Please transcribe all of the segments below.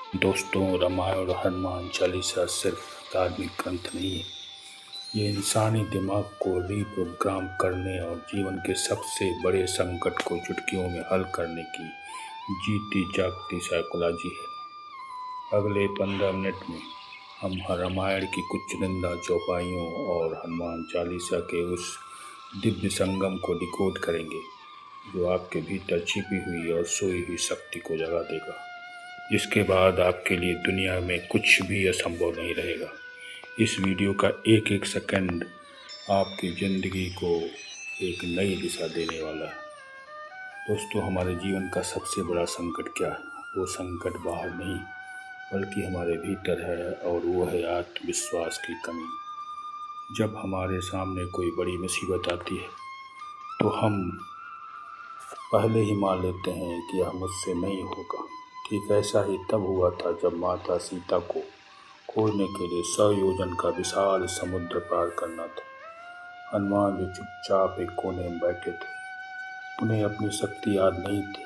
दोस्तों, रामायण और हनुमान चालीसा सिर्फ धार्मिक ग्रंथ नहीं है। ये इंसानी दिमाग को रीप्रोग्राम करने और जीवन के सबसे बड़े संकट को चुटकियों में हल करने की जीती जागती साइकोलॉजी है। अगले 15 मिनट में हम रामायण की कुछ चुनिंदा चौपाइयों और हनुमान चालीसा के उस दिव्य संगम को डिकोड करेंगे जो आपके भीतर छिपी हुई और सोई हुई शक्ति को जगा देगा, जिसके बाद आपके लिए दुनिया में कुछ भी असंभव नहीं रहेगा। इस वीडियो का एक एक सेकंड आपकी ज़िंदगी को एक नई दिशा देने वाला है। दोस्तों, हमारे जीवन का सबसे बड़ा संकट क्या है? वो संकट बाहर नहीं बल्कि हमारे भीतर है, और वो है आत्मविश्वास की कमी। जब हमारे सामने कोई बड़ी मुसीबत आती है तो हम पहले ही मान लेते हैं कि यह मुझसे नहीं होगा। ठीक ऐसा ही तब हुआ था जब माता सीता को खोजने के लिए 100 योजन का विशाल समुद्र पार करना था। हनुमान जी चुपचाप एक कोने में बैठे थे। उन्हें अपनी शक्ति याद नहीं थी।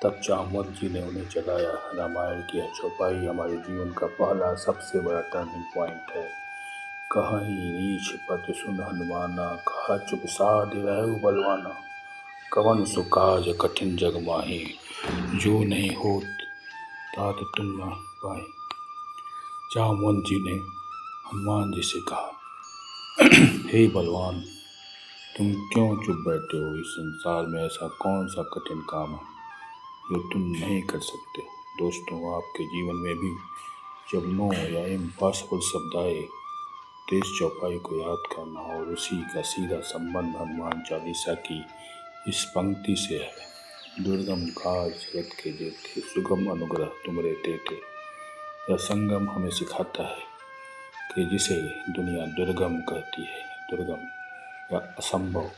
तब जामवंत जी ने उन्हें जगाया। रामायण की यह चौपाई हमारे जीवन का पहला सबसे बड़ा टर्निंग पॉइंट है। कहीं रीछ पति सुन हनुमाना, कहा चुप साध रहु बलवाना। कवन सु काज कठिन जग माही, जो नहीं होत तात तुम न पाए। जामवंत जी ने हनुमान जी से कहा, हे बलवान, तुम क्यों चुप बैठे हो? इस संसार में ऐसा कौन सा कठिन काम है जो तुम नहीं कर सकते? दोस्तों, आपके जीवन में भी जब नो या इम्पॉसिबल शब्द आए तो इस चौपाई को याद करना, और उसी का सीधा संबंध हनुमान चालीसा की इस पंक्ति से है। दुर्गम काज जगत के जेते, सुगम अनुग्रह तुमरे तेते। यह संगम हमें सिखाता है कि जिसे दुनिया दुर्गम कहती है, दुर्गम या असंभव,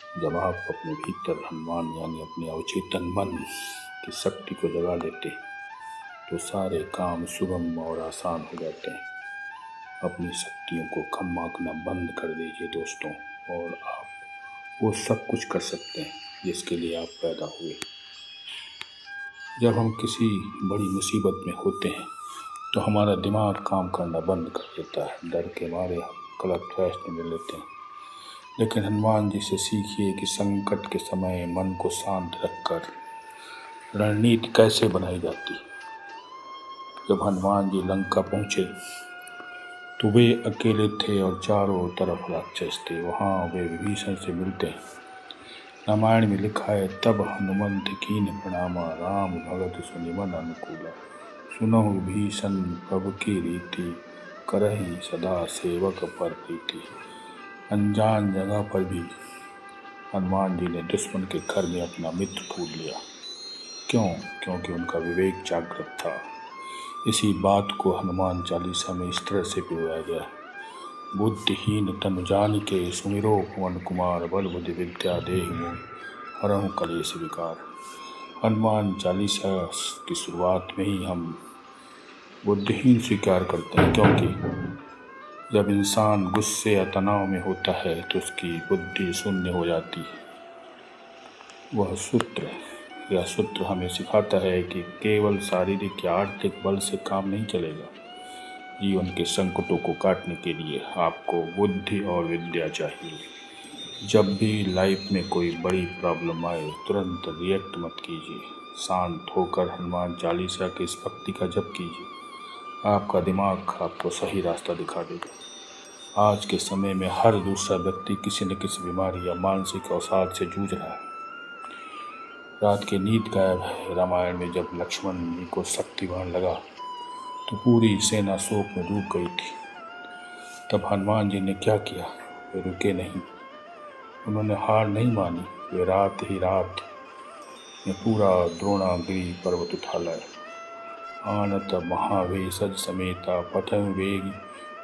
जब आप अपने भीतर हनुमान यानी अपने अवचेतन मन की शक्ति को जगा लेते तो सारे काम सुगम और आसान हो जाते हैं। अपनी शक्तियों को कम आंकना बंद कर दीजिए दोस्तों, और आप वो सब कुछ कर सकते हैं जिसके लिए आप पैदा हुए। जब हम किसी बड़ी मुसीबत में होते हैं तो हमारा दिमाग काम करना बंद कर देता है। डर के मारे हम गलत फैसले ले लेते हैं। लेकिन हनुमान जी से सीखिए कि संकट के समय मन को शांत रखकर रणनीति कैसे बनाई जाती। जब हनुमान जी लंका पहुंचे तो वे अकेले थे और चारों तरफ राक्षस थे। वहाँ वे विभीषण से मिलते हैं। रामायण में लिखा है, तब हनुमंत कीन प्रणामा, राम भगत सुनिमन अनुकूला। सुनहु विभीषण प्रभु की रीति, करहि सदा सेवक पर प्रीति। अनजान जगह पर भी हनुमान जी ने दुश्मन के घर में अपना मित्र ढूंढ लिया। क्यों? क्योंकि उनका विवेक जागृत था। इसी बात को हनुमान चालीसा में इस तरह से पिरोया गया, बुद्धिहीन तनु जानिके, सुमिरो पवन कुमार, बल बुद्धि विद्या देहि मोहि, हरहु कलेश विकार। हनुमान चालीसा की शुरुआत में ही हम बुद्धिहीन स्वीकार करते हैं, क्योंकि जब इंसान गुस्से या तनाव में होता है तो उसकी बुद्धि शून्य हो जाती है। यह सूत्र हमें सिखाता है कि केवल शारीरिक या आर्थिक बल से काम नहीं चलेगा। जीवन के संकटों को काटने के लिए आपको बुद्धि और विद्या चाहिए। जब भी लाइफ में कोई बड़ी प्रॉब्लम आए तुरंत रिएक्ट मत कीजिए। शांत होकर हनुमान चालीसा की इस भक्ति का जप कीजिए। आपका दिमाग आपको सही रास्ता दिखा देगा। आज के समय में हर दूसरा व्यक्ति किसी न किसी बीमारी या मानसिक अवसाद से जूझ रहा है। रात की नींद गायब है। रामायण में जब लक्ष्मण जी को शक्तिबाण लगा तो पूरी सेना शोक में डूब गई थी। तब हनुमान जी ने क्या किया? वे रुके नहीं, उन्होंने हार नहीं मानी। वे रात ही रात में पूरा द्रोणागिरी पर्वत उठा लाए। आनत महावेशज समेता, पठन वेग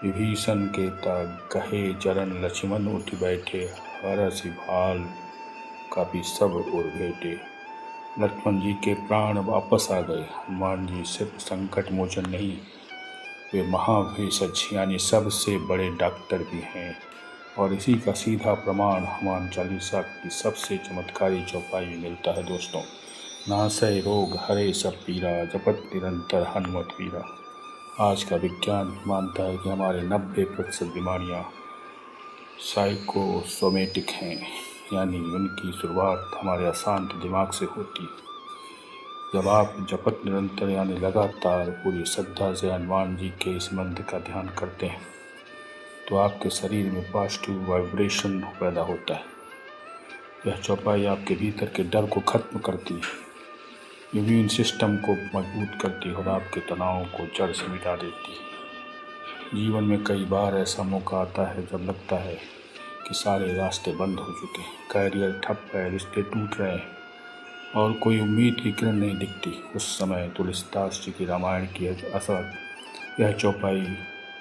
विभीषण केता। कहे चरण लक्ष्मण उठ बैठे, हरषि भाल कापी सब उर भेटे। लक्ष्मण जी के प्राण वापस आ गए। हनुमान जी सिर्फ संकट मोचन नहीं, वे महाभेषज यानी सबसे बड़े डॉक्टर भी हैं। और इसी का सीधा प्रमाण हनुमान चालीसा की सबसे चमत्कारी चौपाई में मिलता है दोस्तों। नासै रोग हरे सब पीरा, जपत निरंतर हनुमत वीरा। आज का विज्ञान मानता है कि हमारे 90% बीमारियां साइकोसोमेटिक हैं, यानी उनकी शुरुआत हमारे अशांत दिमाग से होती है। जब आप जपत निरंतर यानी लगातार पूरी श्रद्धा से हनुमान जी के इस मंत्र का ध्यान करते हैं तो आपके शरीर में पॉजिटिव वाइब्रेशन पैदा होता है। यह चौपाई आपके भीतर के डर को खत्म करती है, इम्यून सिस्टम को मजबूत करती है और आपके तनाव को जड़ से मिटा देती है। जीवन में कई बार ऐसा मौका आता है जब लगता है कि सारे रास्ते बंद हो चुके हैं, कैरियर ठप है, रिश्ते टूट रहे हैं और कोई उम्मीद की किरण नहीं दिखती। उस समय तुलसीदास जी की रामायण की यह चौपाई,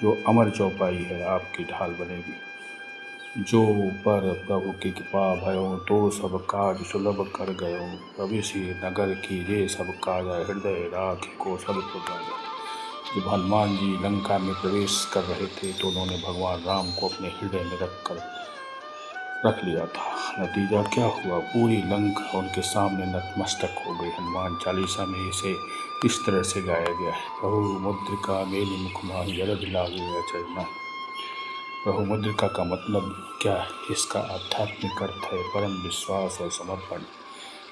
जो अमर चौपाई है, आपकी ढाल बनेगी। जो पर प्रभु की कृपा भयो, तो सब काज सुलभ कर गयो। प्रवेशी नगर की ये सब काज, हृदय राख को सब पुजाया। जब हनुमान जी लंका में प्रवेश कर रहे थे तो उन्होंने भगवान राम को अपने हृदय में रख लिया था। नतीजा क्या हुआ? पूरी लंका उनके सामने नतमस्तक हो गई। हनुमान चालीसा में इसे इस तरह से गाया गया है। प्रभु मुद्रिका मेली मुख माही, जरद लागे अचरना। प्रभु मुद्रिका का मतलब क्या है? इसका आध्यात्मिक अर्थ है परम विश्वास और समर्पण।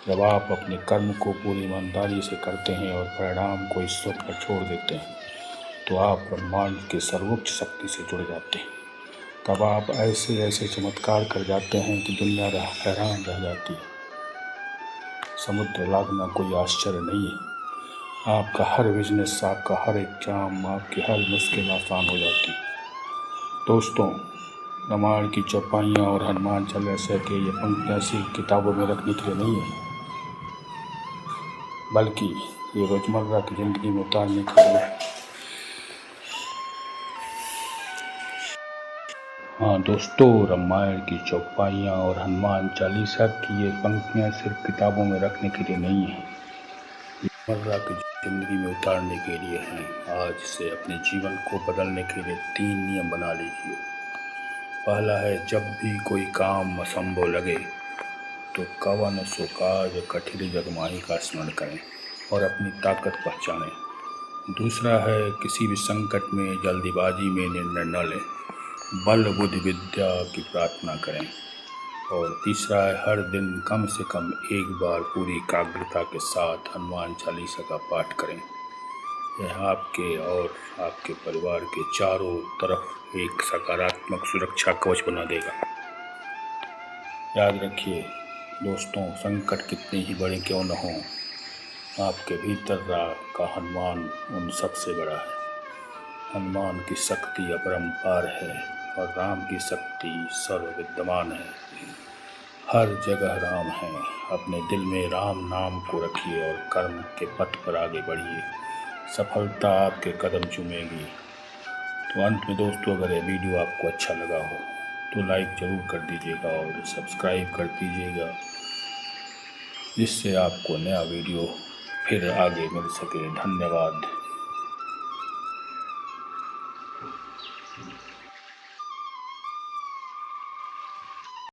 जब आप अपने कर्म को पूरी ईमानदारी से करते हैं और परिणाम को ईश्वर पर छोड़ देते हैं तो आप ब्रह्मांड के सर्वोच्च शक्ति से जुड़ जाते हैं। तब आप ऐसे ऐसे चमत्कार कर जाते हैं कि दुनिया हैरान रह जाती है। समुद्र लागना कोई आश्चर्य नहीं है। आपका हर बिजनेस, आपका हर एग्जाम, आपकी हर मुश्किल आसान हो जाती है। दोस्तों, रामायण की चौपाइयाँ और हनुमान चालीसा के ये पंक्तियाँ सिर्फ किताबों में रखने के लिए नहीं है, बल्कि ये रोजमर्रा की जिंदगी में उतारने के लिए। हाँ दोस्तों, रामायण की चौपाइयाँ और हनुमान चालीसा की ये पंक्तियाँ सिर्फ किताबों में रखने के लिए नहीं है, रोजमर्रा की जिंदगी में उतारने के लिए हैं। आज से अपने जीवन को बदलने के लिए 3 नियम बना लीजिए। पहला है, जब भी कोई काम असंभव लगे तो कवन सो काज कठिन जग माही का स्मरण करें और अपनी ताकत पहचानें। दूसरा है, किसी भी संकट में जल्दीबाजी में निर्णय न लें, बल बुद्धि विद्या की प्रार्थना करें। और तीसरा है, हर दिन कम से कम एक बार पूरी एकाग्रता के साथ हनुमान चालीसा का पाठ करें। यह आपके और आपके परिवार के चारों तरफ एक सकारात्मक सुरक्षा कवच बना देगा। याद रखिए दोस्तों, संकट कितने ही बड़े क्यों न हों, आपके भीतर का हनुमान उन सबसे बड़ा है। हनुमान की शक्ति अपरंपार है और राम की शक्ति सर्वविद्यमान है। हर जगह राम है। अपने दिल में राम नाम को रखिए और कर्म के पथ पर आगे बढ़िए। सफलता आपके कदम चूमेगी। तो अंत में दोस्तों, अगर ये वीडियो आपको अच्छा लगा हो तो लाइक ज़रूर कर दीजिएगा और सब्सक्राइब कर दीजिएगा, जिससे आपको नया वीडियो फिर आगे मिल सके। धन्यवाद।